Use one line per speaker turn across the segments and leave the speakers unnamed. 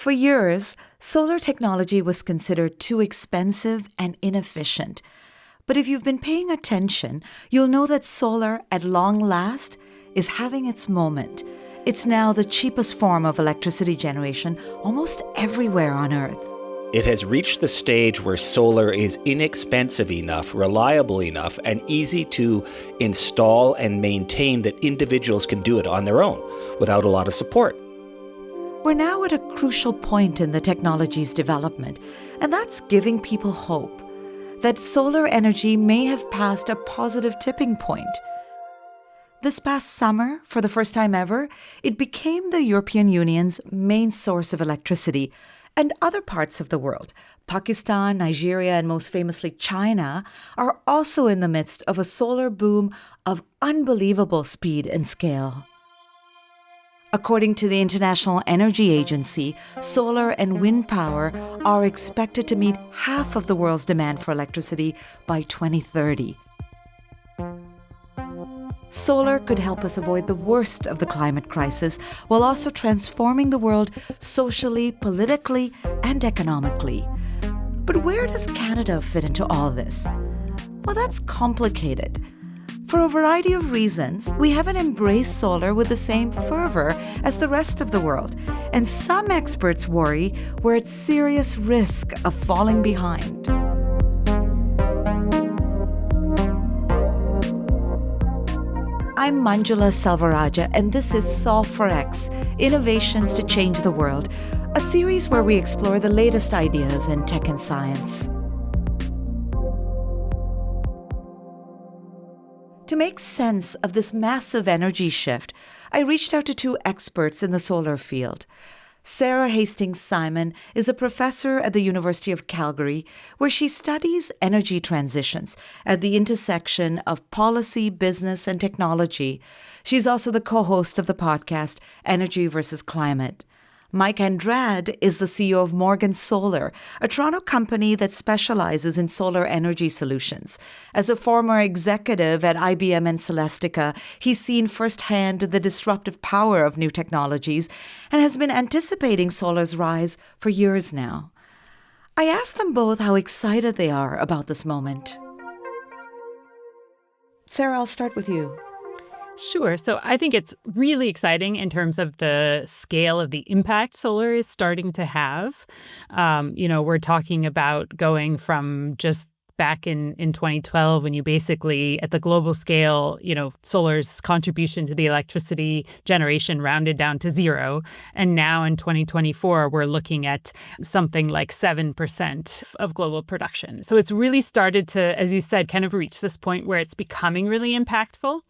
For years, solar technology was considered too expensive and inefficient. But if you've been paying attention, you'll know that solar, at long last, is having its moment. It's now the cheapest form of electricity generation almost everywhere on Earth.
It has reached the stage where solar is inexpensive enough, reliable enough, and easy to install and maintain that individuals can do it on their own without a lot of support.
We're now at a crucial point in the technology's development, and that's giving people hope that solar energy may have passed a positive tipping point. This past summer, for the first time ever, it became the European Union's main source of electricity, and other parts of the world, Pakistan, Nigeria, and most famously China, are also in the midst of a solar boom of unbelievable speed and scale. According to the International Energy Agency, solar and wind power are expected to meet half of the world's demand for electricity by 2030. Solar could help us avoid the worst of the climate crisis while also transforming the world socially, politically, and economically. But where does Canada fit into all this? Well, that's complicated. For a variety of reasons, we haven't embraced solar with the same fervor as the rest of the world, and some experts worry we're at serious risk of falling behind. I'm Manjula Selvarajah, and this is Solve for X, Innovations to Change the World, a series where we explore the latest ideas in tech and science. To make sense of this massive energy shift, I reached out to two experts in the solar field. Sarah Hastings-Simon is a professor at the University of Calgary, where she studies energy transitions at the intersection of policy, business, and technology. She's also the co-host of the podcast Energy versus Climate. Mike Andrade is the CEO of Morgan Solar, a Toronto company that specializes in solar energy solutions. As a former executive at IBM and Celestica, he's seen firsthand the disruptive power of new technologies and has been anticipating solar's rise for years now. I asked them both how excited they are about this moment. Sarah, I'll start with you.
Sure. So I think it's really exciting in terms of the scale of the impact solar is starting to have. We're talking about going from just back in 2012 when you basically, at the global scale, solar's contribution to the electricity generation rounded down to zero. And now in 2024, we're looking at something like 7% of global production. So it's really started to, as you said, kind of reach this point where it's becoming really impactful.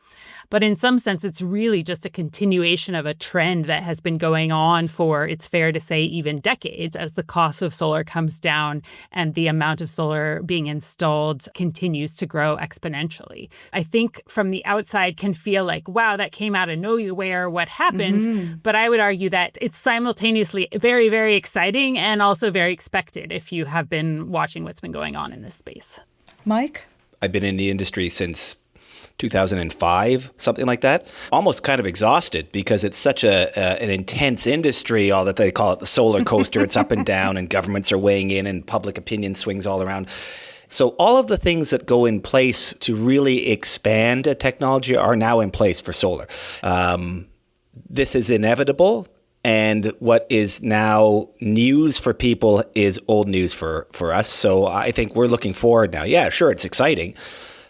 But in some sense, it's really just a continuation of a trend that has been going on for, it's fair to say, even decades, as the cost of solar comes down and the amount of solar being installed continues to grow exponentially. I think from the outside can feel like, wow, that came out of nowhere, what happened? Mm-hmm. But I would argue that it's simultaneously very, very exciting and also very expected if you have been watching what's been going on in this space.
Mike?
I've been in the industry since 2005, something like that. Almost kind of exhausted because it's such an intense industry, all that they call it the solar coaster. It's up and down and governments are weighing in and public opinion swings all around. So all of the things that go in place to really expand a technology are now in place for solar. This is inevitable. And what is now news for people is old news for us. So I think we're looking forward now. Yeah, sure, it's exciting.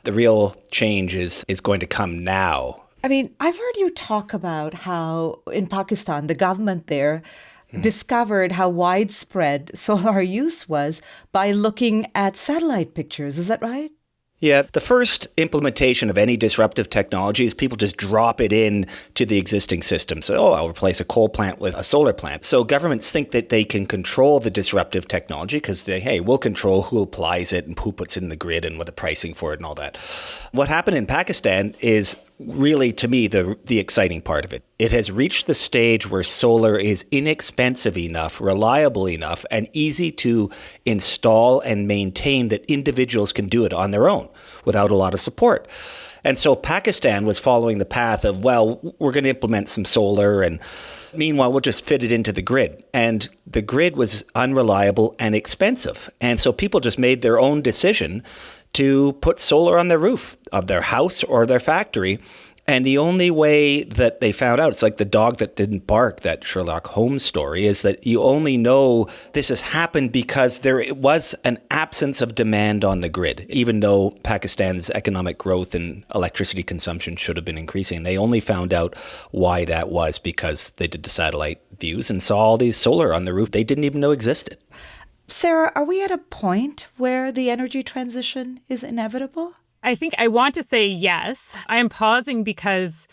The real change is going to come now.
I mean, I've heard you talk about how in Pakistan, the government there discovered how widespread solar use was by looking at satellite pictures. Is that right?
Yeah, the first implementation of any disruptive technology is people just drop it in to the existing system. So, I'll replace a coal plant with a solar plant. So governments think that they can control the disruptive technology because we'll control who applies it and who puts it in the grid and what the pricing for it and all that. What happened in Pakistan is really, to me, the exciting part of it. It has reached the stage where solar is inexpensive enough, reliable enough, and easy to install and maintain that individuals can do it on their own without a lot of support. And so Pakistan was following the path of, we're going to implement some solar and Meanwhile, we'll just fit it into the grid. And the grid was unreliable and expensive. And so people just made their own decision to put solar on the roof of their house or their factory. And the only way that they found out, it's like the dog that didn't bark, that Sherlock Holmes story, is that you only know this has happened because there was an absence of demand on the grid. Even though Pakistan's economic growth and electricity consumption should have been increasing, they only found out why that was because they did the satellite views and saw all these solar on the roof they didn't even know existed.
Sarah, are we at a point where the energy transition is inevitable?
I think I want to say yes. I am pausing because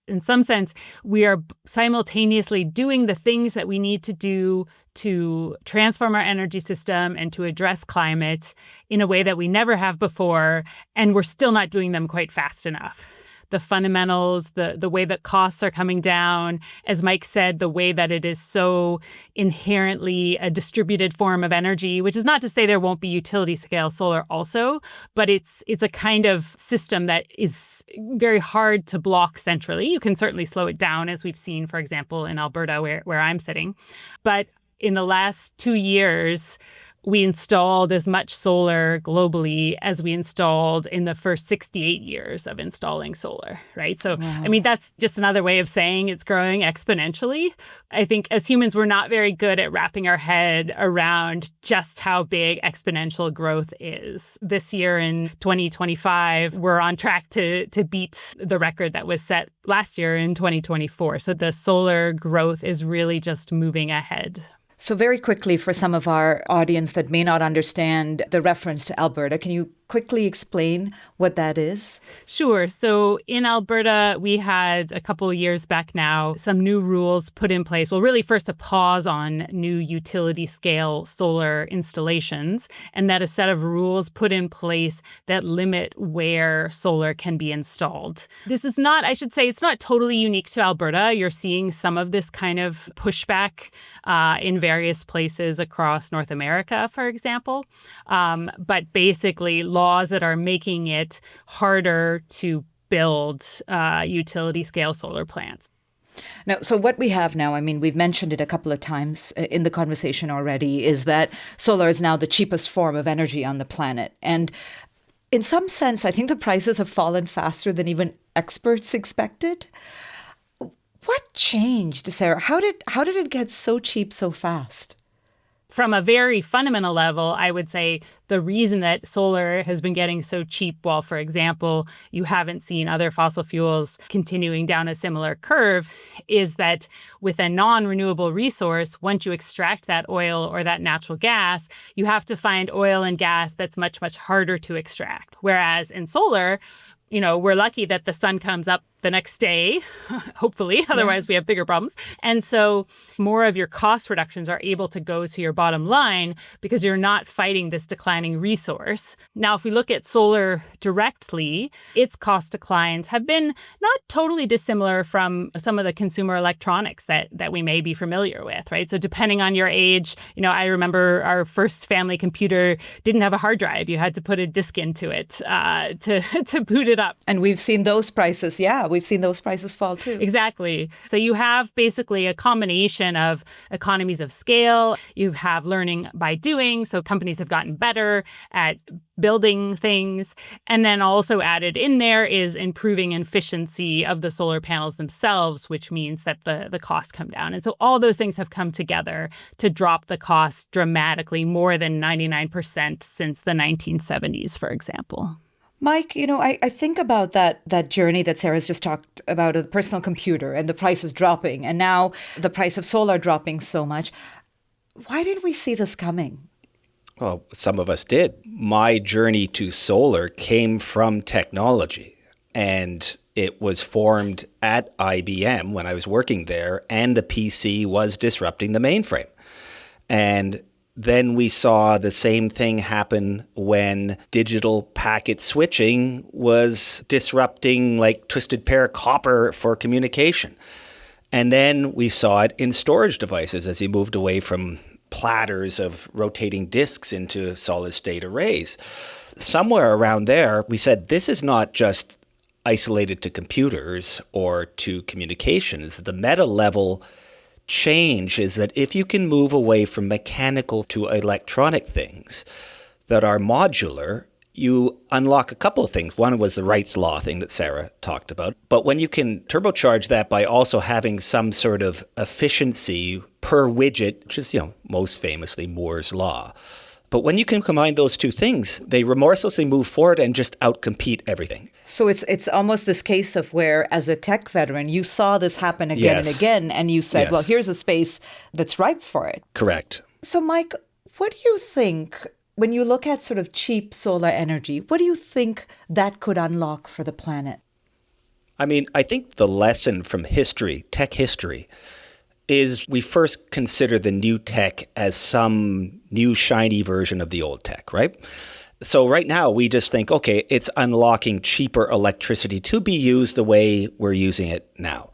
in some sense, we are simultaneously doing the things that we need to do to transform our energy system and to address climate in a way that we never have before, and we're still not doing them quite fast enough. The fundamentals, the way that costs are coming down, as Mike said, the way that it is so inherently a distributed form of energy, which is not to say there won't be utility scale solar also, but it's a kind of system that is very hard to block centrally. You can certainly slow it down, as we've seen, for example, in Alberta, where I'm sitting. But in the last 2 years, we installed as much solar globally as we installed in the first 68 years of installing solar, right? So, wow. I mean, that's just another way of saying it's growing exponentially. I think as humans, we're not very good at wrapping our head around just how big exponential growth is. This year in 2025, we're on track to beat the record that was set last year in 2024. So the solar growth is really just moving ahead.
So very quickly, for some of our audience that may not understand the reference to Alberta, can you quickly explain what that is?
Sure. So in Alberta, we had a couple of years back now, some new rules put in place. Well, really first a pause on new utility scale solar installations, and that a set of rules put in place that limit where solar can be installed. This is not, I should say, it's not totally unique to Alberta. You're seeing some of this kind of pushback in various places across North America, for example. But basically, laws that are making it harder to build utility scale solar plants.
Now, so what we have now, I mean, we've mentioned it a couple of times in the conversation already, is that solar is now the cheapest form of energy on the planet. And in some sense, I think the prices have fallen faster than even experts expected. What changed, Sarah? How did it get so cheap so fast?
From a very fundamental level, I would say the reason that solar has been getting so cheap, while, for example, you haven't seen other fossil fuels continuing down a similar curve, is that with a non-renewable resource, once you extract that oil or that natural gas, you have to find oil and gas that's much, much harder to extract. Whereas in solar, you know, we're lucky that the sun comes up the next day, hopefully, otherwise we have bigger problems. And so more of your cost reductions are able to go to your bottom line because you're not fighting this declining resource. Now, if we look at solar directly, its cost declines have been not totally dissimilar from some of the consumer electronics that we may be familiar with, right? So depending on your age, you know, I remember our first family computer didn't have a hard drive. You had to put a disk into it to boot it up.
And we've seen those prices, we've seen those prices fall too.
Exactly. So you have basically a combination of economies of scale. You have learning by doing. So companies have gotten better at building things. And then also added in there is improving efficiency of the solar panels themselves, which means that the costs come down. And so all those things have come together to drop the cost dramatically, more than 99% since the 1970s, for example.
Mike, you know, I think about that journey that Sarah's just talked about, a personal computer and the prices dropping, and now the price of solar dropping so much. Why didn't we see this coming?
Well, some of us did. My journey to solar came from technology, and it was formed at IBM when I was working there, and the PC was disrupting the mainframe. And then we saw the same thing happen when digital packet switching was disrupting like twisted pair copper for communication. And then we saw it in storage devices as he moved away from platters of rotating disks into solid state arrays. Somewhere around there, we said, this is not just isolated to computers or to communications. The meta level change is that if you can move away from mechanical to electronic things that are modular, you unlock a couple of things. One was the Wright's Law thing that Sarah talked about. But when you can turbocharge that by also having some sort of efficiency per widget, which is, most famously Moore's Law. But when you can combine those two things, they remorselessly move forward and just outcompete everything.
So it's almost this case of where, as a tech veteran, you saw this happen again and again, and you said, well, here's a space that's ripe for it.
Correct.
So, Mike, what do you think, when you look at sort of cheap solar energy, what do you think that could unlock for the planet?
I mean, I think the lesson from history, tech history, is we first consider the new tech as some new shiny version of the old tech, right? So right now we just think, okay, it's unlocking cheaper electricity to be used the way we're using it now.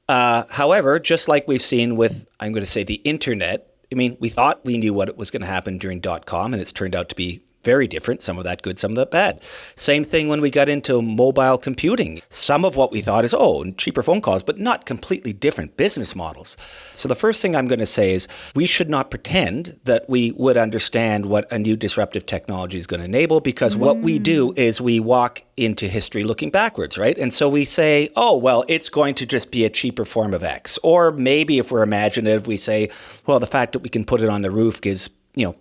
However, just like we've seen with, I'm going to say, the internet, I mean, we thought we knew what was going to happen during .com, and it's turned out to be very different, some of that good, some of that bad. Same thing when we got into mobile computing. Some of what we thought is, cheaper phone calls, but not completely different business models. So the first thing I'm going to say is we should not pretend that we would understand what a new disruptive technology is going to enable, because what we do is we walk into history looking backwards, right? And so we say, it's going to just be a cheaper form of X. Or maybe if we're imaginative, we say, the fact that we can put it on the roof gives,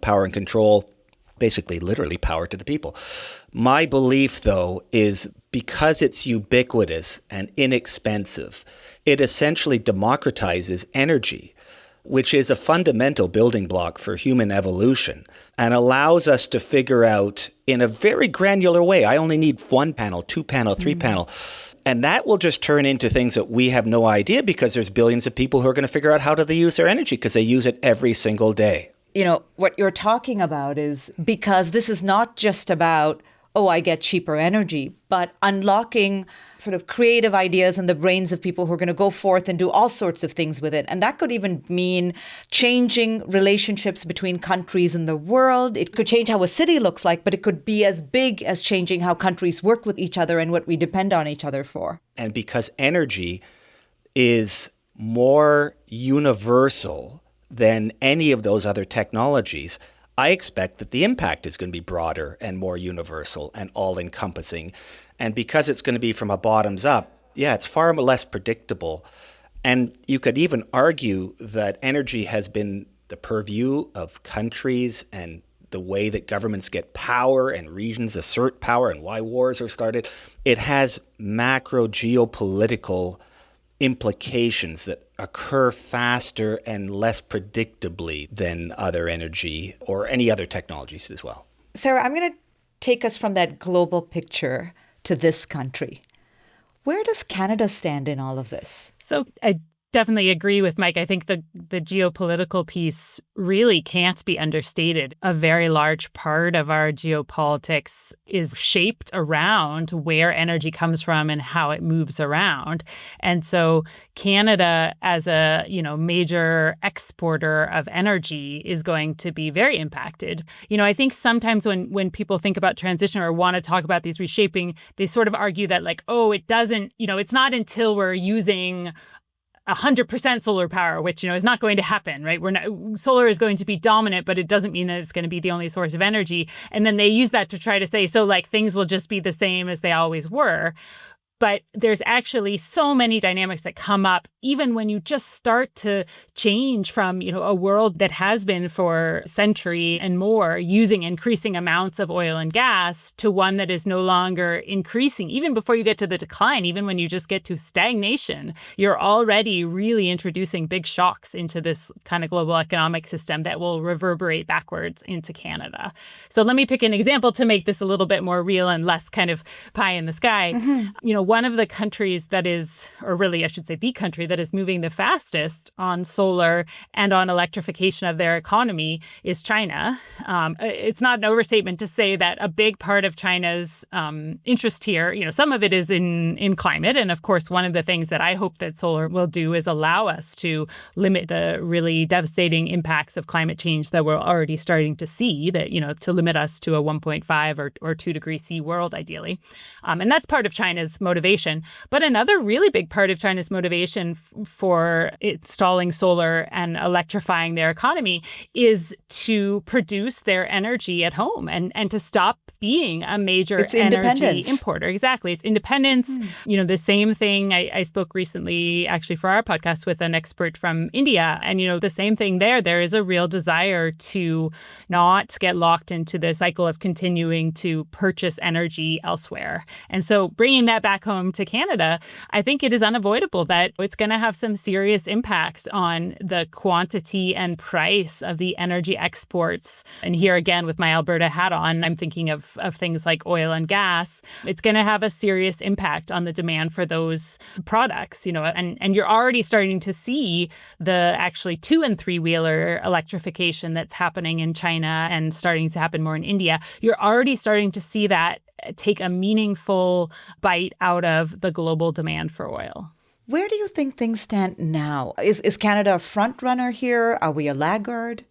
power and control, basically literally power to the people. My belief, though, is because it's ubiquitous and inexpensive, it essentially democratizes energy, which is a fundamental building block for human evolution, and allows us to figure out in a very granular way, I only need 1 panel, 2 panel, 3 panel. And that will just turn into things that we have no idea, because there's billions of people who are going to figure out how do they use their energy, because they use it every single day.
What you're talking about is, because this is not just about, I get cheaper energy, but unlocking sort of creative ideas in the brains of people who are going to go forth and do all sorts of things with it. And that could even mean changing relationships between countries in the world. It could change how a city looks like, but it could be as big as changing how countries work with each other and what we depend on each other for.
And because energy is more universal than any of those other technologies, I expect that the impact is going to be broader and more universal and all-encompassing. And because it's going to be from a bottoms up, it's far less predictable. And you could even argue that energy has been the purview of countries and the way that governments get power and regions assert power and why wars are started. It has macro geopolitical implications that occur faster and less predictably than other energy or any other technologies as well.
Sarah, I'm going to take us from that global picture to this country. Where does Canada stand in all of this?
So I definitely agree with Mike. I think the geopolitical piece really can't be understated. A very large part of our geopolitics is shaped around where energy comes from and how it moves around. And so Canada, as a major exporter of energy, is going to be very impacted. I think sometimes when people think about transition or want to talk about these reshaping, they sort of argue that it doesn't, it's not until we're using 100% solar power, which, is not going to happen, right? Solar is going to be dominant, but it doesn't mean that it's going to be the only source of energy. And then they use that to try to say, things will just be the same as they always were. But there's actually so many dynamics that come up, even when you just start to change from, a world that has been for a century and more using increasing amounts of oil and gas to one that is no longer increasing. Even before you get to the decline, even when you just get to stagnation, you're already really introducing big shocks into this kind of global economic system that will reverberate backwards into Canada. So let me pick an example to make this a little bit more real and less kind of pie in the sky. Mm-hmm. One of the countries that is, or really I should say the country that is moving the fastest on solar and on electrification of their economy is China. It's not an overstatement to say that a big part of China's interest here, some of it is in climate. And of course, one of the things that I hope that solar will do is allow us to limit the really devastating impacts of climate change that we're already starting to see, that, to limit us to a 1.5 or 2 degree C world, ideally. And that's part of China's motivation motivation. But another really big part of China's motivation for installing solar and electrifying their economy is to produce their energy at home and to stop being a major energy importer. Exactly. It's independence. The same thing. I spoke recently, actually, for our podcast with an expert from India. And, the same thing there. There is a real desire to not get locked into the cycle of continuing to purchase energy elsewhere. And so bringing that back home to Canada, I think it is unavoidable that it's going to have some serious impacts on the quantity and price of the energy exports. And here again, with my Alberta hat on, I'm thinking of things like oil and gas. It's going to have a serious impact on the demand for those products, and you're already starting to see the actually 2- and 3-wheeler electrification that's happening in China and starting to happen more in India. You're already starting to see that take a meaningful bite out of the global demand for oil.
Where do you think things stand now? Is Canada a front runner here? Are we a laggard?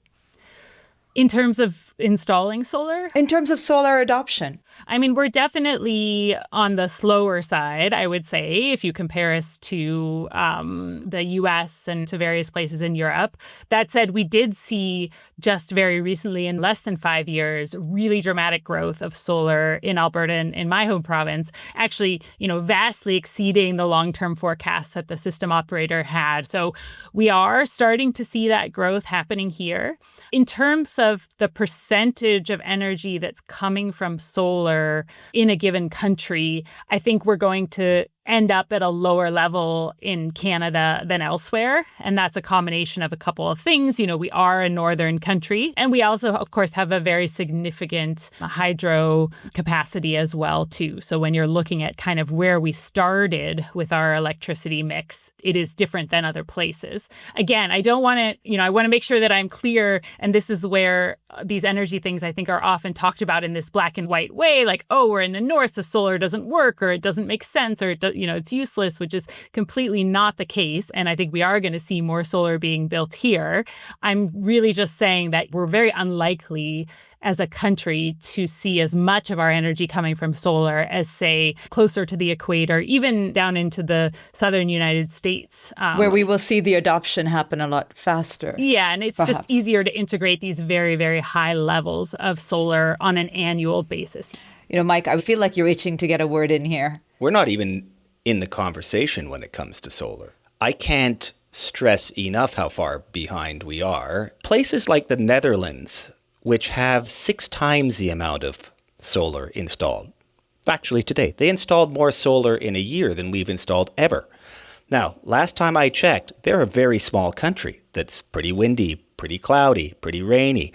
In terms of installing solar?
In terms of solar adoption?
I mean, we're definitely on the slower side, I would say, if you compare us to the US and to various places in Europe. That said, we did see just very recently, in less than 5 years, really dramatic growth of solar in Alberta and in my home province, actually, vastly exceeding the long-term forecasts that the system operator had. So we are starting to see that growth happening here. In terms of the percentage of energy that's coming from solar in a given country, I think we're going to end up at a lower level in Canada than elsewhere. And that's a combination of a couple of things. We are a northern country. And we also, of course, have a very significant hydro capacity as well, too. So when you're looking at kind of where we started with our electricity mix, it is different than other places. Again, I don't want to, I want to make sure that I'm clear. And this is where these energy things, I think, are often talked about in this black and white way, like, oh, we're in the north, so solar doesn't work, or it doesn't make sense, or it's useless, which is completely not the case. And I think we are going to see more solar being built here. I'm really just saying that we're very unlikely as a country to see as much of our energy coming from solar as, say, closer to the equator, even down into the southern United States.
Where we will see the adoption happen a lot faster.
Yeah, and it's
perhaps
just easier to integrate these very, very high levels of solar on an annual basis.
Mike, I feel like you're itching to get a word in here.
We're not even in the conversation when it comes to solar. I can't stress enough how far behind we are. Places like the Netherlands, which have 6 times the amount of solar installed. Actually, today, they installed more solar in a year than we've installed ever. Now, last time I checked, they're a very small country that's pretty windy, pretty cloudy, pretty rainy.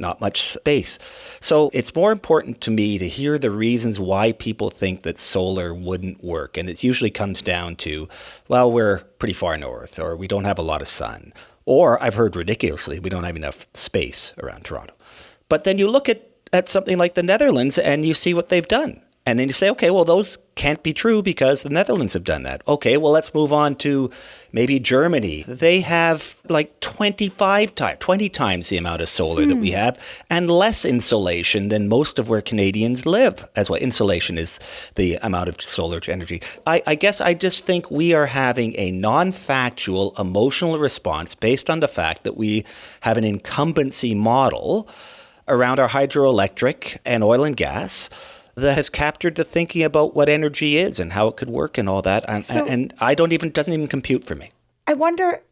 Not much space. So it's more important to me to hear the reasons why people think that solar wouldn't work. And it usually comes down to, well, we're pretty far north, or we don't have a lot of sun. Or I've heard ridiculously, we don't have enough space around Toronto. But then you look at something like the Netherlands and you see what they've done. And then you say, okay, well, those can't be true because the Netherlands have done that. Okay, well, let's move on to maybe Germany. They have like 20 times the amount of solar that we have, and less insolation than most of where Canadians live. As well, insolation is the amount of solar energy. I guess I just think we are having a non-factual emotional response based on the fact that we have an incumbency model around our hydroelectric and oil and gas that has captured the thinking about what energy is and how it could work and all that. And I doesn't even compute for me.
I wonder,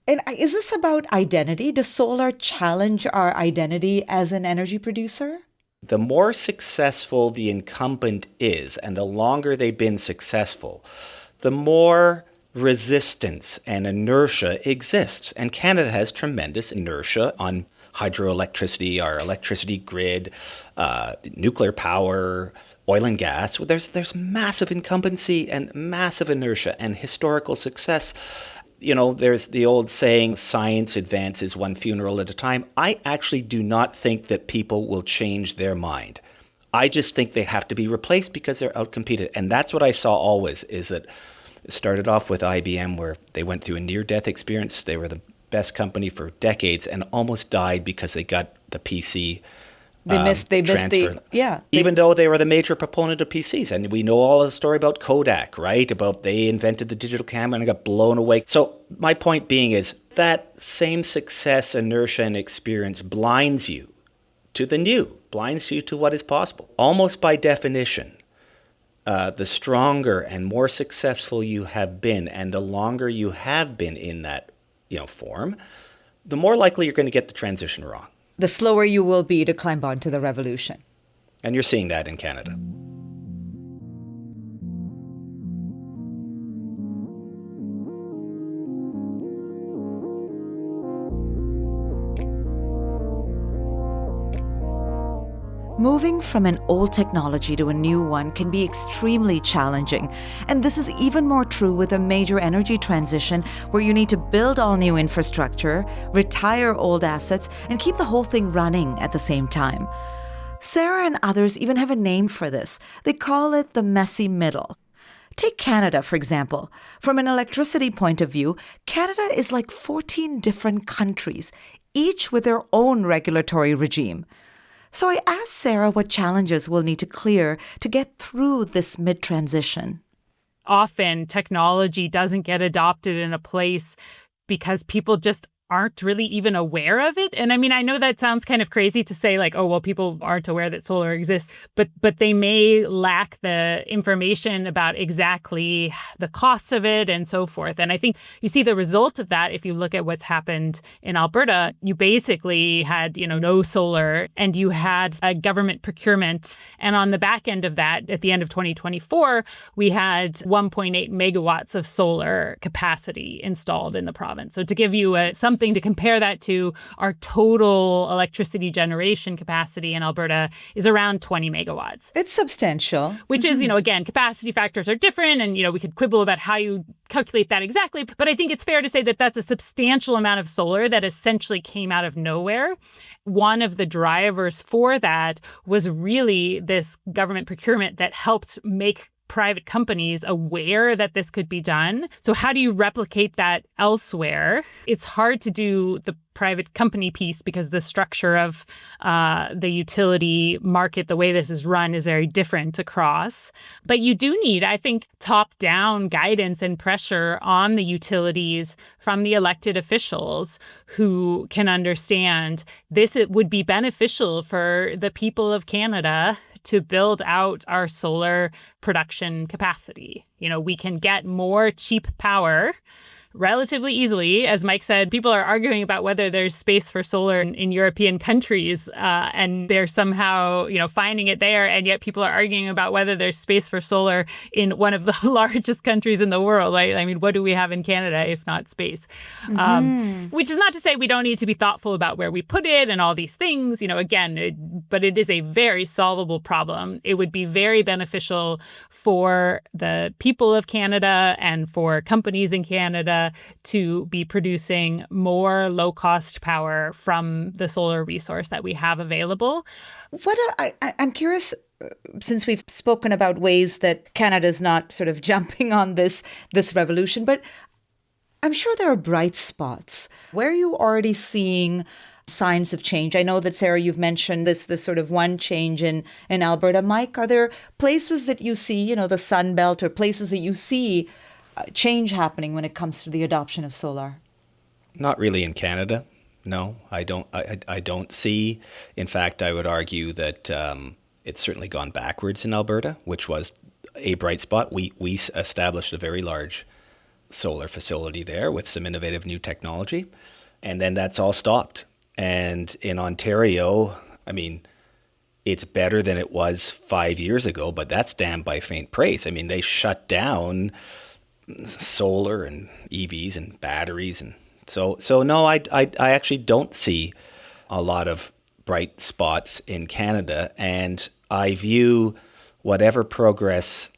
is this about identity? Does solar challenge our identity as an energy producer?
The more successful the incumbent is and the longer they've been successful, the more resistance and inertia exists. And Canada has tremendous inertia on hydroelectricity, our electricity grid, nuclear power, oil and gas. There's massive incumbency and massive inertia and historical success. There's the old saying, science advances one funeral at a time. I actually do not think that people will change their mind. I just think they have to be replaced because they're outcompeted. And that's what I saw always, is that it started off with IBM, where they went through a near-death experience. They were the best company for decades and almost died because they got the PC transfer.
Yeah.
Even though they were the major proponent of PCs. And we know all the story about Kodak, right? About they invented the digital camera and it got blown away. So my point being is that same success, inertia, and experience blinds you to the new, blinds you to what is possible. Almost by definition, the stronger and more successful you have been and the longer you have been in that form, the more likely you're going to get the transition wrong.
The slower you will be to climb onto the revolution.
And you're seeing that in Canada.
Moving from an old technology to a new one can be extremely challenging, and this is even more true with a major energy transition where you need to build all new infrastructure, retire old assets, and keep the whole thing running at the same time. Sarah and others even have a name for this. They call it the messy middle. Take Canada, for example. From an electricity point of view, Canada is like 14 different countries, each with their own regulatory regime. So I asked Sarah what challenges we'll need to clear to get through this mid-transition.
Often technology doesn't get adopted in a place because people just aren't really even aware of it. And I mean, I know that sounds kind of crazy to say like, oh, well, people aren't aware that solar exists, but they may lack the information about exactly the costs of it and so forth. And I think you see the result of that if you look at what's happened in Alberta. You basically had, no solar and you had a government procurement. And on the back end of that, at the end of 2024, we had 1.8 megawatts of solar capacity installed in the province. So to give you something to compare that to, our total electricity generation capacity in Alberta is around 20 megawatts.
It's substantial.
Which is, again, capacity factors are different and, we could quibble about how you calculate that exactly. But I think it's fair to say that that's a substantial amount of solar that essentially came out of nowhere. One of the drivers for that was really this government procurement that helped make private companies aware that this could be done. So how do you replicate that elsewhere? It's hard to do the private company piece because the structure of the utility market, the way this is run, is very different across. But you do need, I think, top-down guidance and pressure on the utilities from the elected officials who can understand this. It would be beneficial for the people of Canada to build out our solar production capacity. We can get more cheap power relatively easily. As Mike said, people are arguing about whether there's space for solar in European countries, and they're somehow, finding it there. And yet people are arguing about whether there's space for solar in one of the largest countries in the world, right? I mean, what do we have in Canada if not space? Which is not to say we don't need to be thoughtful about where we put it and all these things, but it is a very solvable problem. It would be very beneficial for the people of Canada and for companies in Canada to be producing more low-cost power from the solar resource that we have available.
I'm curious, since we've spoken about ways that Canada's not sort of jumping on this revolution, but I'm sure there are bright spots. Where are you already seeing signs of change? I know that, Sarah, you've mentioned this sort of one change in Alberta. Mike, are there places that you see, the Sun Belt, or places that you see change happening when it comes to the adoption of solar?
Not really in Canada. No, I don't. I don't see. In fact, I would argue that it's certainly gone backwards in Alberta, which was a bright spot. We established a very large solar facility there with some innovative new technology, and then that's all stopped. And in Ontario, I mean, it's better than it was 5 years ago, but that's damned by faint praise. I mean, they shut down solar and EVs and batteries, and so no, I actually don't see a lot of bright spots in Canada, and I view whatever progress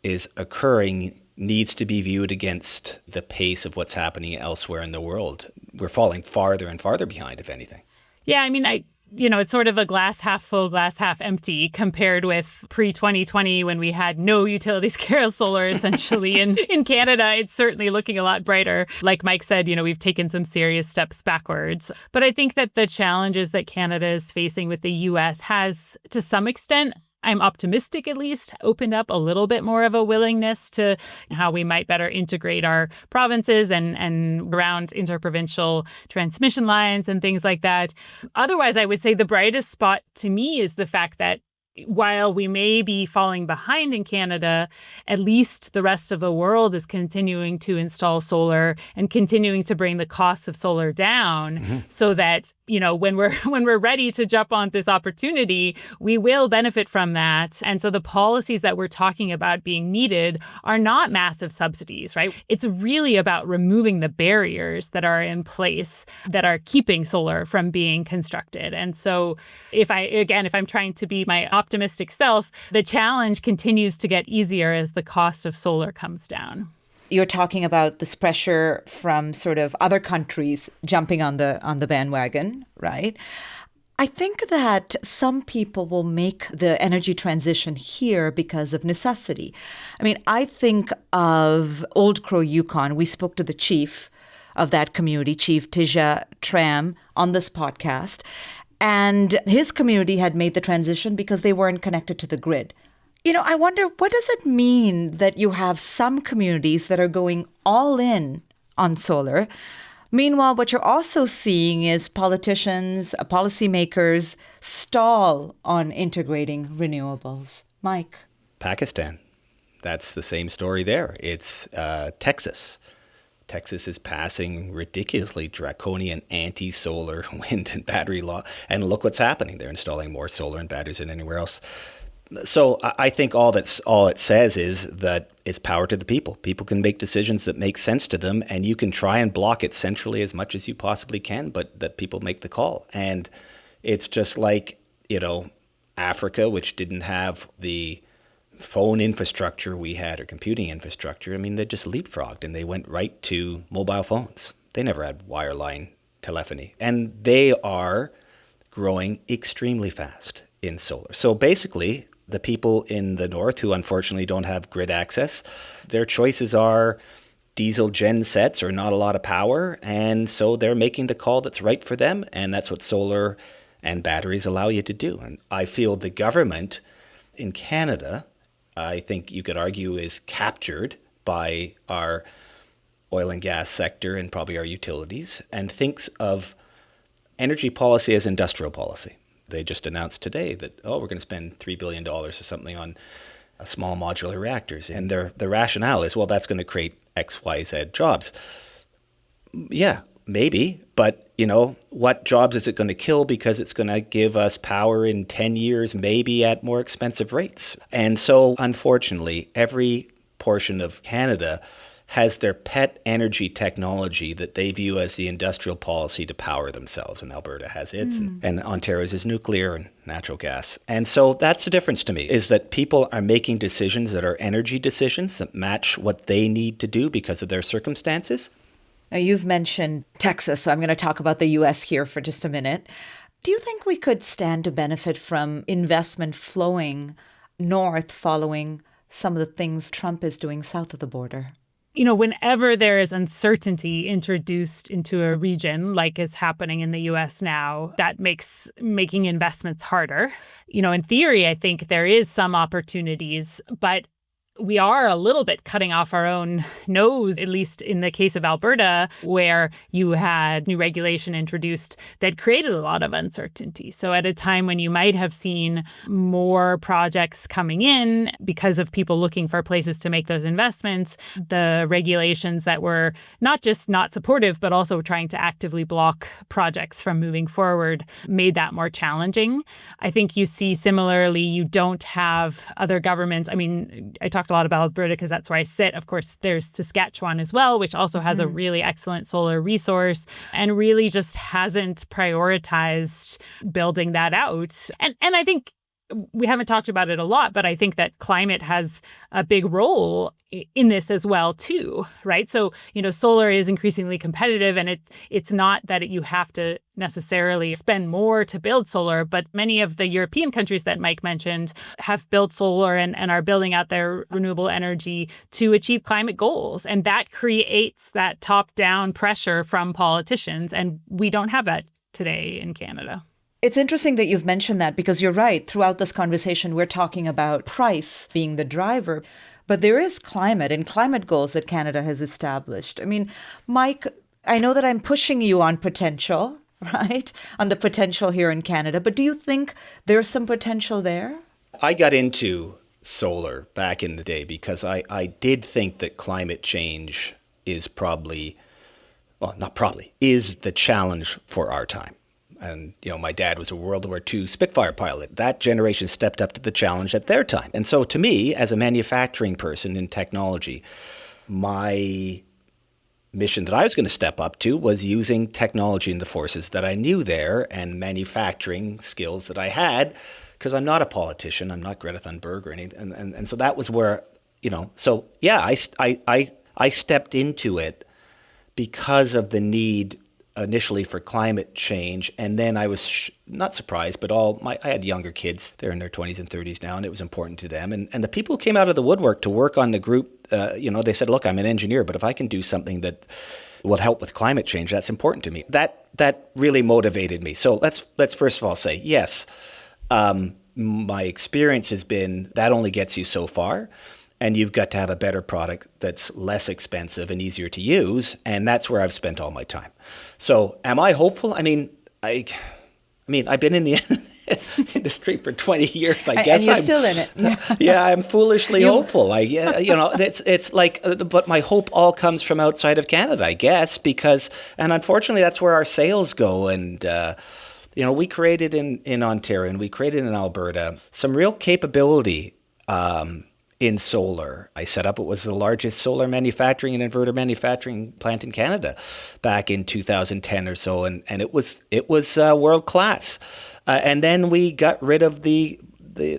is occurring needs to be viewed against the pace of what's happening elsewhere in the world. We're falling farther and farther behind, if anything.
Yeah, I mean, it's sort of a glass half full, glass half empty compared with pre-2020 when we had no utility scale solar essentially in Canada. It's certainly looking a lot brighter. Like Mike said, we've taken some serious steps backwards. But I think that the challenges that Canada is facing with the US has, to some extent, I'm optimistic at least, opened up a little bit more of a willingness to how we might better integrate our provinces and around interprovincial transmission lines and things like that. Otherwise, I would say the brightest spot to me is the fact that while we may be falling behind in Canada, at least the rest of the world is continuing to install solar and continuing to bring the costs of solar down so that, when we're ready to jump on this opportunity, we will benefit from that. And so the policies that we're talking about being needed are not massive subsidies, right? It's really about removing the barriers that are in place that are keeping solar from being constructed. And so if I'm trying to be my optimistic self, the challenge continues to get easier as the cost of solar comes down.
You're talking about this pressure from sort of other countries jumping on the bandwagon, right? I think that some people will make the energy transition here because of necessity. I mean, I think of Old Crow, Yukon. We spoke to the chief of that community, Chief Tija Tram, on this podcast. And his community had made the transition because they weren't connected to the grid. I wonder, what does it mean that you have some communities that are going all in on solar? Meanwhile, what you're also seeing is politicians, policymakers stall on integrating renewables. Mike?
Pakistan. That's the same story there. It's Texas. Texas is passing ridiculously draconian anti-solar wind and battery law. And look what's happening. They're installing more solar and batteries than anywhere else. So I think all it says is that it's power to the people. People can make decisions that make sense to them, and you can try and block it centrally as much as you possibly can, but that people make the call. And it's just like, Africa, which didn't have the phone infrastructure we had or computing infrastructure. I mean, they just leapfrogged and they went right to mobile phones. They never had wireline telephony. And they are growing extremely fast in solar. So basically, the people in the north who unfortunately don't have grid access, their choices are diesel gen sets or not a lot of power. And so they're making the call that's right for them. And that's what solar and batteries allow you to do. And I feel the government in Canada, I think you could argue, is captured by our oil and gas sector and probably our utilities, and thinks of energy policy as industrial policy. They just announced today that, we're going to spend $3 billion or something on small modular reactors. And the rationale is, that's going to create X, Y, Z jobs. Yeah, maybe. But, what jobs is it going to kill because it's going to give us power in 10 years, maybe at more expensive rates? And so, unfortunately, every portion of Canada has their pet energy technology that they view as the industrial policy to power themselves. And Alberta has its, and Ontario's is nuclear and natural gas. And so that's the difference to me, is that people are making decisions that are energy decisions that match what they need to do because of their circumstances.
Now, you've mentioned Texas, so I'm going to talk about the U.S. here for just a minute. Do you think we could stand to benefit from investment flowing north following some of the things Trump is doing south of the border?
Whenever there is uncertainty introduced into a region, like is happening in the U.S. now, that makes making investments harder. In theory, I think there is some opportunities, but we are a little bit cutting off our own nose, at least in the case of Alberta, where you had new regulation introduced that created a lot of uncertainty. So at a time when you might have seen more projects coming in because of people looking for places to make those investments, the regulations that were not just not supportive, but also trying to actively block projects from moving forward made that more challenging. I think you see similarly, you don't have other governments. I mean, I talked a lot about Alberta because that's where I sit. Of course, there's Saskatchewan as well, which also has a really excellent solar resource and really just hasn't prioritized building that out. And I think we haven't talked about it a lot, but I think that climate has a big role in this as well, too, right? So, solar is increasingly competitive, and it's not that you have to necessarily spend more to build solar, but many of the European countries that Mike mentioned have built solar and are building out their renewable energy to achieve climate goals. And that creates that top-down pressure from politicians, and we don't have that today in Canada.
It's interesting that you've mentioned that because you're right. Throughout this conversation, we're talking about price being the driver, but there is climate and climate goals that Canada has established. I mean, Mike, I know that I'm pushing you on potential, right? On the potential here in Canada, but do you think there's some potential there?
I got into solar back in the day because I did think that climate change is is the challenge for our time. And, my dad was a World War II Spitfire pilot. That generation stepped up to the challenge at their time. And so to me, as a manufacturing person in technology, my mission that I was going to step up to was using technology and the forces that I knew there and manufacturing skills that I had, because I'm not a politician. I'm not Greta Thunberg or anything. And so that was where, so yeah, I stepped into it because of the need initially for climate change. And then I was not surprised, but I had younger kids. They're in their 20s and 30s now, and it was important to them. And the people who came out of the woodwork to work on the group, they said, look, I'm an engineer, but if I can do something that will help with climate change, that's important to me. That really motivated me. So let's first of all say, yes, my experience has been that only gets you so far. And you've got to have a better product that's less expensive and easier to use. And that's where I've spent all my time. So am I hopeful? I mean, I've been in the industry for 20 years. I guess
and you're still in it.
Yeah, yeah, I'm foolishly hopeful. It's like, but my hope all comes from outside of Canada, I guess, and unfortunately, that's where our sales go. And, we created in Ontario and we created in Alberta some real capability in solar. I set up, it was the largest solar manufacturing and inverter manufacturing plant in Canada back in 2010 or so. And it was world class. And then we got rid of the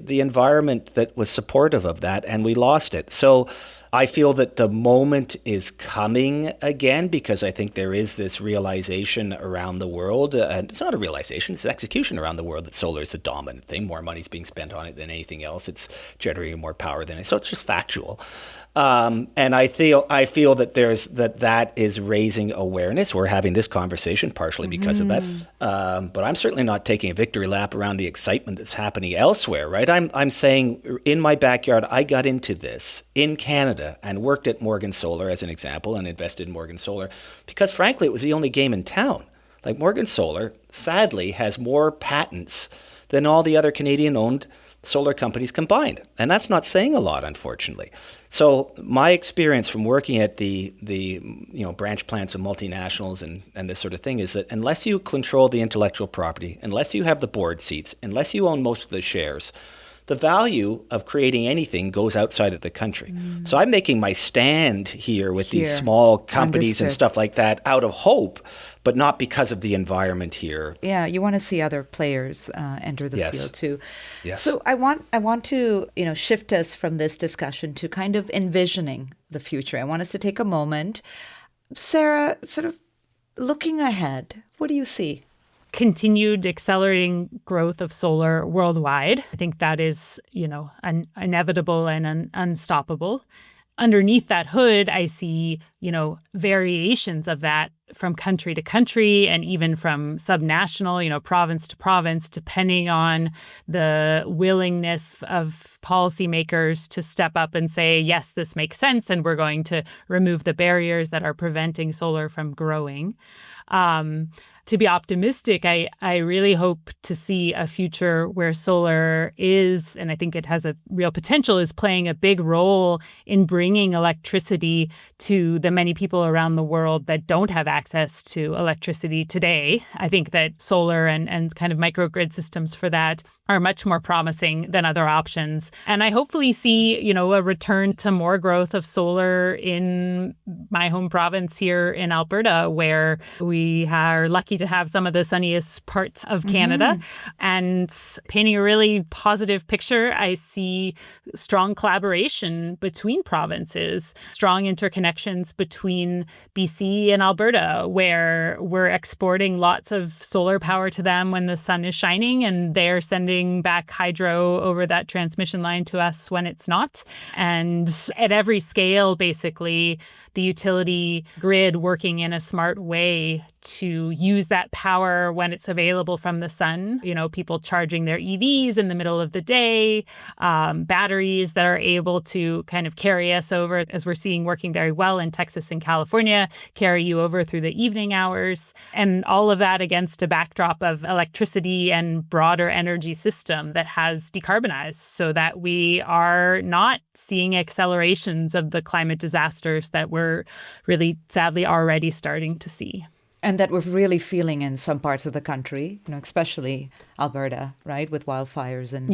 environment that was supportive of that, and we lost it. So I feel that the moment is coming again, because I think there is this realization around the world. And it's not a realization, it's an execution around the world that solar is the dominant thing. More money is being spent on it than anything else. It's generating more power than it. So it's just factual. And I feel that that is raising awareness. We're having this conversation partially because of that. But I'm certainly not taking a victory lap around the excitement that's happening elsewhere, right? I'm saying in my backyard, I got into this in Canada and worked at Morgan Solar as an example and invested in Morgan Solar because frankly, it was the only game in town. Like Morgan Solar, sadly, has more patents than all the other Canadian-owned solar companies combined. And that's not saying a lot, unfortunately. So my experience from working at the branch plants of multinationals and this sort of thing is that unless you control the intellectual property, unless you have the board seats, unless you own most of the shares, the value of creating anything goes outside of the country. So I'm making my stand here with these small companies and stuff like that out of hope, but not because of the environment here.
Yeah, you want to see other players enter the field too.
Yes.
So I want to shift us from this discussion to kind of envisioning the future. I want us to take a moment. Sarah, sort of looking ahead, what do you see?
Continued accelerating growth of solar worldwide. I think that is, inevitable and unstoppable. Underneath that hood, I see, variations of that from country to country and even from subnational, province to province, depending on the willingness of policymakers to step up and say, yes, this makes sense, and we're going to remove the barriers that are preventing solar from growing. To be optimistic, I really hope to see a future where solar is, and I think it has a real potential, is playing a big role in bringing electricity to the many people around the world that don't have access to electricity today. I think that solar and kind of microgrid systems for that are much more promising than other options. And I hopefully see, a return to more growth of solar in my home province here in Alberta, where we are lucky to have some of the sunniest parts of Canada. And painting a really positive picture, I see strong collaboration between provinces, strong interconnections between BC and Alberta, where we're exporting lots of solar power to them when the sun is shining, and they're sending back hydro over that transmission line to us when it's not. And at every scale, basically, the utility grid working in a smart way to use that power when it's available from the sun. People charging their EVs in the middle of the day, batteries that are able to kind of carry us over, as we're seeing working very well in Texas and California, carry you over through the evening hours. And all of that against a backdrop of electricity and broader energy system that has decarbonized, so that we are not seeing accelerations of the climate disasters that we're really sadly already starting to see.
And that we're really feeling in some parts of the country, especially Alberta, right, with wildfires and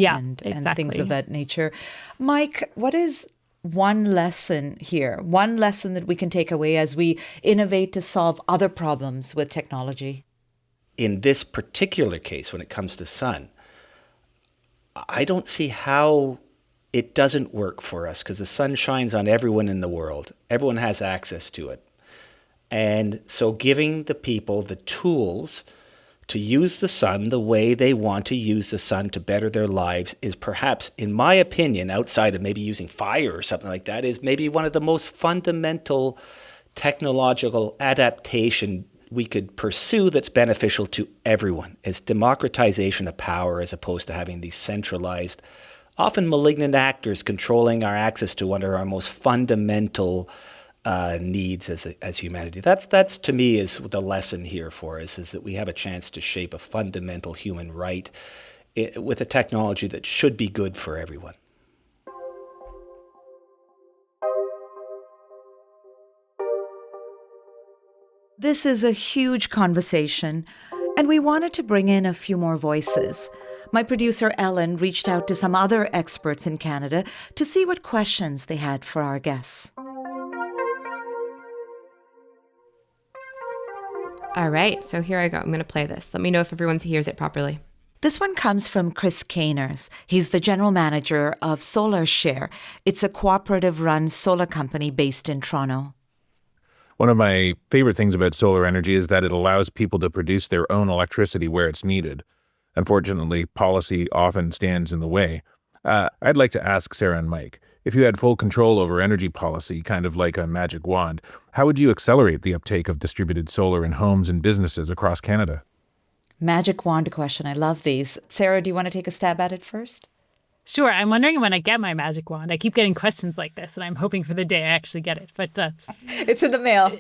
things of that nature. Mike, what is one lesson here, one lesson that we can take away as we innovate to solve other problems with technology?
In this particular case, when it comes to sun, I don't see how it doesn't work for us, because the sun shines on everyone in the world. Everyone has access to it. And so giving the people the tools to use the sun the way they want to use the sun to better their lives is perhaps, in my opinion, outside of maybe using fire or something like that, is maybe one of the most fundamental technological adaptation we could pursue that's beneficial to everyone. It's democratization of power, as opposed to having these centralized, often malignant actors controlling our access to one of our most fundamental needs as humanity. That's to me is the lesson here for us, is that we have a chance to shape a fundamental human right with a technology that should be good for everyone.
This is a huge conversation, and we wanted to bring in a few more voices. My producer Ellen reached out to some other experts in Canada to see what questions they had for our guests.
All right, so here I go. I'm going to play this. Let me know if everyone hears it properly.
This one comes from Chris Caners. He's the general manager of Solar Share. It's a cooperative-run solar company based in Toronto.
One of my favorite things about solar energy is that it allows people to produce their own electricity where it's needed. Unfortunately, policy often stands in the way. I'd like to ask Sarah and Mike, if you had full control over energy policy, kind of like a magic wand, how would you accelerate the uptake of distributed solar in homes and businesses across Canada?
Magic wand question. I love these. Sarah, do you want to take a stab at it first?
Sure. I'm wondering when I get my magic wand. I keep getting questions like this, and I'm hoping for the day I actually get it. But
it's in the mail.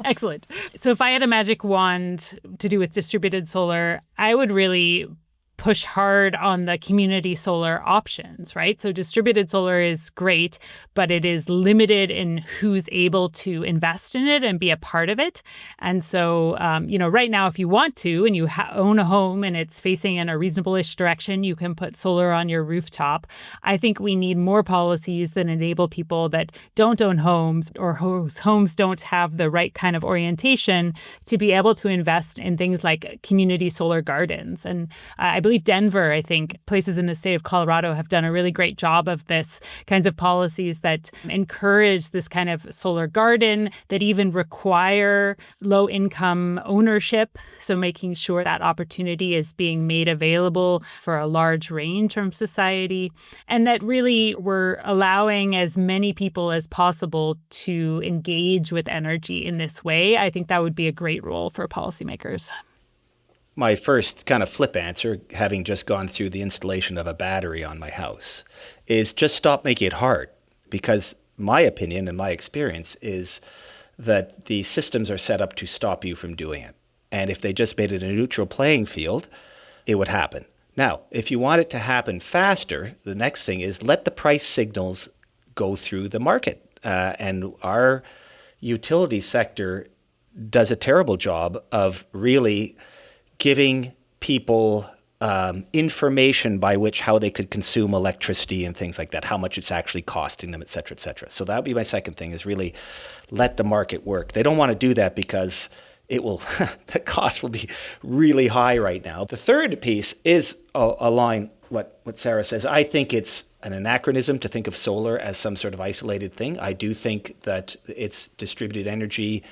Excellent. So if I had a magic wand to do with distributed solar, I would really push hard on the community solar options, right? So distributed solar is great, but it is limited in who's able to invest in it and be a part of it. And so, right now, if you want to, and you own a home and it's facing in a reasonable-ish direction, you can put solar on your rooftop. I think we need more policies that enable people that don't own homes or whose homes don't have the right kind of orientation to be able to invest in things like community solar gardens. And I believe Denver, I think, places in the state of Colorado have done a really great job of this kinds of policies that encourage this kind of solar garden, that even require low-income ownership. So making sure that opportunity is being made available for a large range from society, and that really we're allowing as many people as possible to engage with energy in this way. I think that would be a great role for policymakers.
My first kind of flip answer, having just gone through the installation of a battery on my house, is just stop making it hard. Because my opinion and my experience is that the systems are set up to stop you from doing it. And if they just made it a neutral playing field, it would happen. Now, if you want it to happen faster, the next thing is let the price signals go through the market. And our utility sector does a terrible job of really giving people information by which how they could consume electricity and things like that, how much it's actually costing them, et cetera, et cetera. So that would be my second thing, is really let the market work. They don't want to do that because it will the cost will be really high right now. The third piece is along what Sarah says. I think it's an anachronism to think of solar as some sort of isolated thing. I do think that it's distributed energy,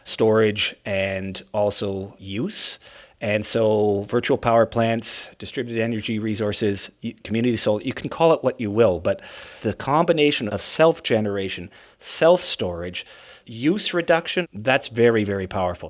storage, and also use. And so virtual power plants, distributed energy resources, community solar, you can call it what you will, but the combination of self-generation, self-storage, use reduction, that's very, very powerful.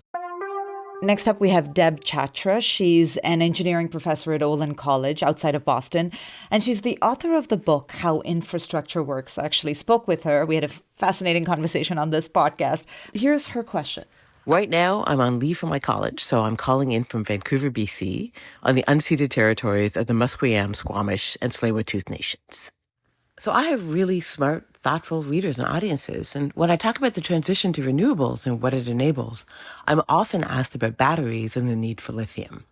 Next up, we have Deb Chatra. She's an engineering professor at Olin College outside of Boston, and she's the author of the book, How Infrastructure Works. I actually spoke with her. We had a fascinating conversation on this podcast. Here's her question.
Right now, I'm on leave from my college, so I'm calling in from Vancouver, BC, on the unceded territories of the Musqueam, Squamish, and Tsleil-Waututh nations. So I have really smart, thoughtful readers and audiences, and when I talk about the transition to renewables and what it enables, I'm often asked about batteries and the need for lithium.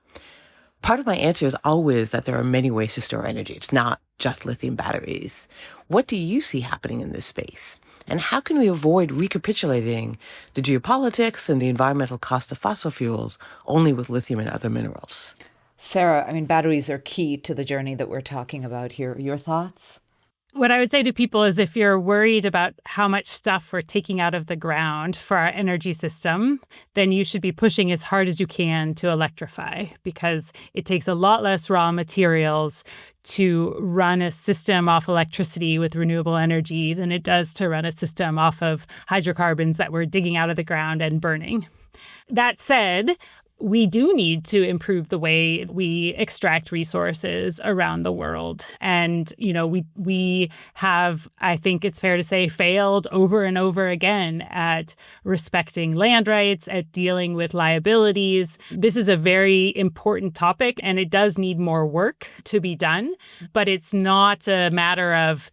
Part of my answer is always that there are many ways to store energy. It's not just lithium batteries. What do you see happening in this space? And how can we avoid recapitulating the geopolitics and the environmental cost of fossil fuels only with lithium and other minerals?
Sarah, I mean, batteries are key to the journey that we're talking about here. Your thoughts?
What I would say to people is if you're worried about how much stuff we're taking out of the ground for our energy system, then you should be pushing as hard as you can to electrify, because it takes a lot less raw materials to run a system off electricity with renewable energy than it does to run a system off of hydrocarbons that we're digging out of the ground and burning. That said, we do need to improve the way we extract resources around the world. And, we have, I think it's fair to say, failed over and over again at respecting land rights, at dealing with liabilities. This is a very important topic, and it does need more work to be done. But it's not a matter of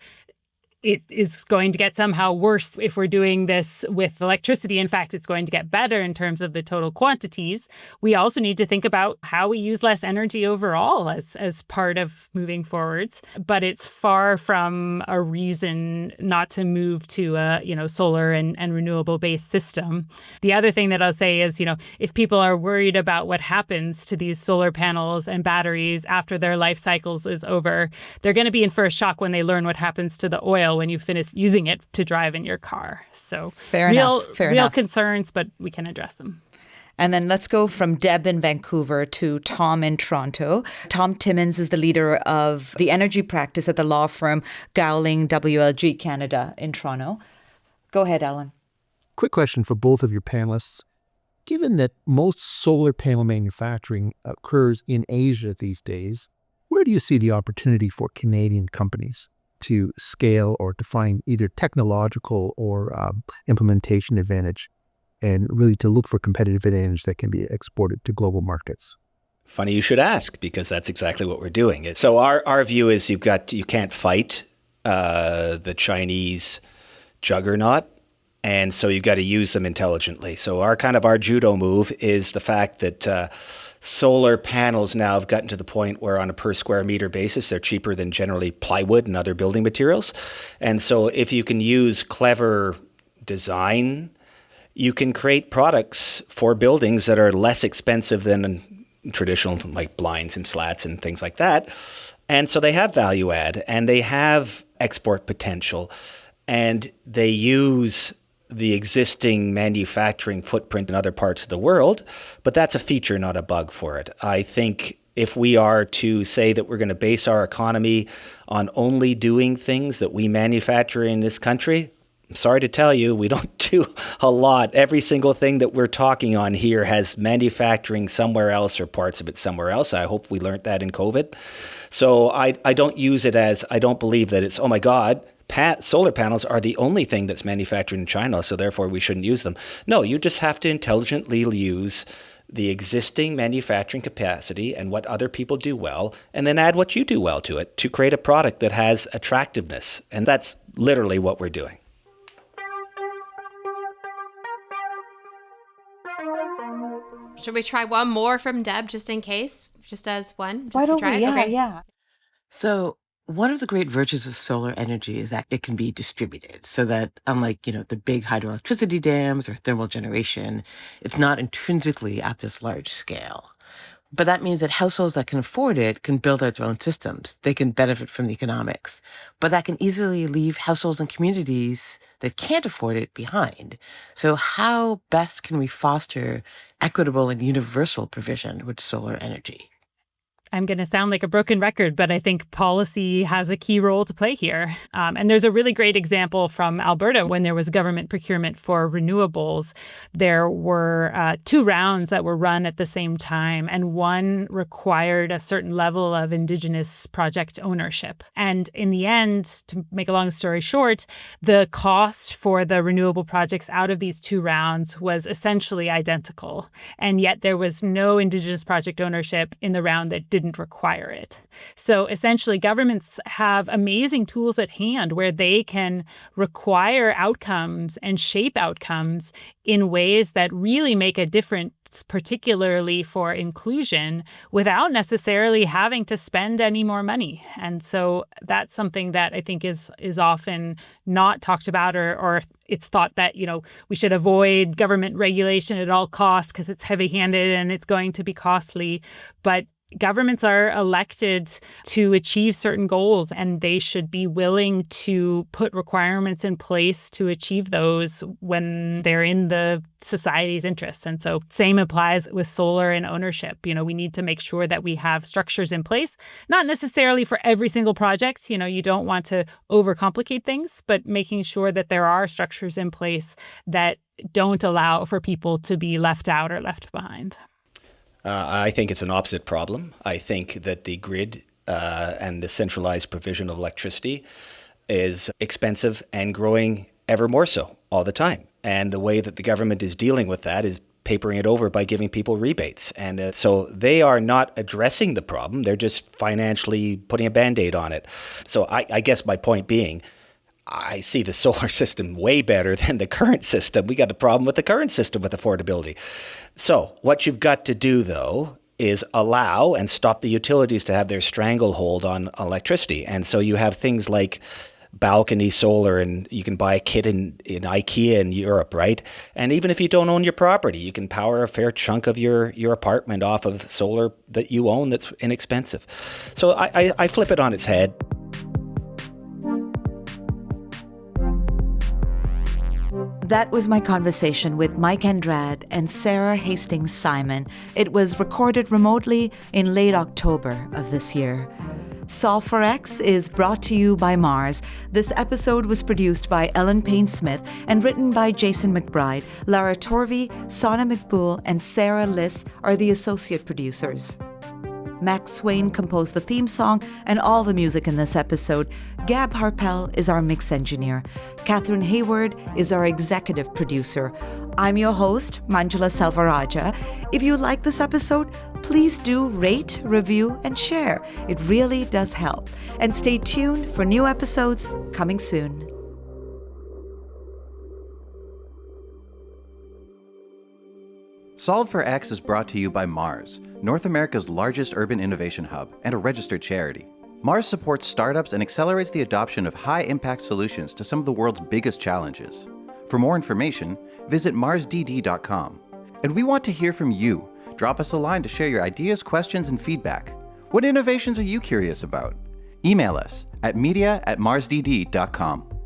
it is going to get somehow worse if we're doing this with electricity. In fact, it's going to get better in terms of the total quantities. We also need to think about how we use less energy overall as part of moving forwards. But it's far from a reason not to move to a solar and renewable based system. The other thing that I'll say is, if people are worried about what happens to these solar panels and batteries after their life cycles is over, they're going to be in for a shock when they learn what happens to the oil when you finish using it to drive in your car. So real concerns, but we can address them.
And then let's go from Deb in Vancouver to Tom in Toronto. Tom Timmins is the leader of the energy practice at the law firm Gowling WLG Canada in Toronto. Go ahead, Alan.
Quick question for both of your panelists. Given that most solar panel manufacturing occurs in Asia these days, where do you see the opportunity for Canadian companies to scale or to find either technological or implementation advantage, and really to look for competitive advantage that can be exported to global markets?
Funny you should ask, because that's exactly what we're doing. So our view is you can't fight the Chinese juggernaut, and so you've got to use them intelligently. So our judo move is the fact that solar panels now have gotten to the point where on a per square meter basis, they're cheaper than generally plywood and other building materials. And so if you can use clever design, you can create products for buildings that are less expensive than traditional, like blinds and slats and things like that. And so they have value add and they have export potential, and they use the existing manufacturing footprint in other parts of the world, but that's a feature, not a bug for it. I think if we are to say that we're going to base our economy on only doing things that we manufacture in this country, I'm sorry to tell you, we don't do a lot. Every single thing that we're talking on here has manufacturing somewhere else or parts of it somewhere else. I hope we learned that in COVID. So I don't use it as, I don't believe that it's, oh my God, solar panels are the only thing that's manufactured in China, so therefore we shouldn't use them. No, you just have to intelligently use the existing manufacturing capacity and what other people do well, and then add what you do well to it to create a product that has attractiveness. And that's literally what we're doing.
Should we try one more from Deb just in case? Just as one? Just
Why
to
don't
try
we?
it?
Yeah,
Okay.
yeah.
So one of the great virtues of solar energy is that it can be distributed so that unlike, the big hydroelectricity dams or thermal generation, it's not intrinsically at this large scale. But that means that households that can afford it can build out their own systems. They can benefit from the economics. But that can easily leave households and communities that can't afford it behind. So how best can we foster equitable and universal provision with solar energy?
I'm going to sound like a broken record, but I think policy has a key role to play here. And there's a really great example from Alberta when there was government procurement for renewables. There were 2 rounds that were run at the same time, and one required a certain level of Indigenous project ownership. And in the end, to make a long story short, the cost for the renewable projects out of these 2 rounds was essentially identical. And yet there was no Indigenous project ownership in the round that didn't require it. So essentially, governments have amazing tools at hand where they can require outcomes and shape outcomes in ways that really make a difference, particularly for inclusion, without necessarily having to spend any more money. And so that's something that I think is often not talked about, or it's thought that, we should avoid government regulation at all costs because it's heavy-handed and it's going to be costly. But governments are elected to achieve certain goals, and they should be willing to put requirements in place to achieve those when they're in the society's interests. And so same applies with solar and ownership. We need to make sure that we have structures in place, not necessarily for every single project. You don't want to overcomplicate things, but making sure that there are structures in place that don't allow for people to be left out or left behind.
I think it's an opposite problem. I think that the grid and the centralized provision of electricity is expensive and growing ever more so all the time. And the way that the government is dealing with that is papering it over by giving people rebates. And so they are not addressing the problem. They're just financially putting a Band-Aid on it. So I guess my point being, I see the solar system way better than the current system. We got a problem with the current system with affordability. So what you've got to do, though, is allow and stop the utilities to have their stranglehold on electricity. And so you have things like balcony solar, and you can buy a kit in IKEA in Europe, right? And even if you don't own your property, you can power a fair chunk of your apartment off of solar that you own that's inexpensive. So I flip it on its head.
That was my conversation with Mike Andrade and Sarah Hastings Simon. It was recorded remotely in late October of this year. Solve for X is brought to you by Mars. This episode was produced by Ellen Payne-Smith and written by Jason McBride. Lara Torvey, Sana McBool, and Sarah Liss are the associate producers. Max Swain composed the theme song and all the music in this episode. Gab Harpel is our mix engineer. Catherine Hayward is our executive producer. I'm your host, Manjula Selvarajah. If you like this episode, please do rate, review, and share. It really does help. And stay tuned for new episodes coming soon.
Solve for X is brought to you by Mars, North America's largest urban innovation hub and a registered charity. Mars supports startups and accelerates the adoption of high-impact solutions to some of the world's biggest challenges. For more information, visit marsdd.com. And we want to hear from you. Drop us a line to share your ideas, questions, and feedback. What innovations are you curious about? Email us at media@marsdd.com.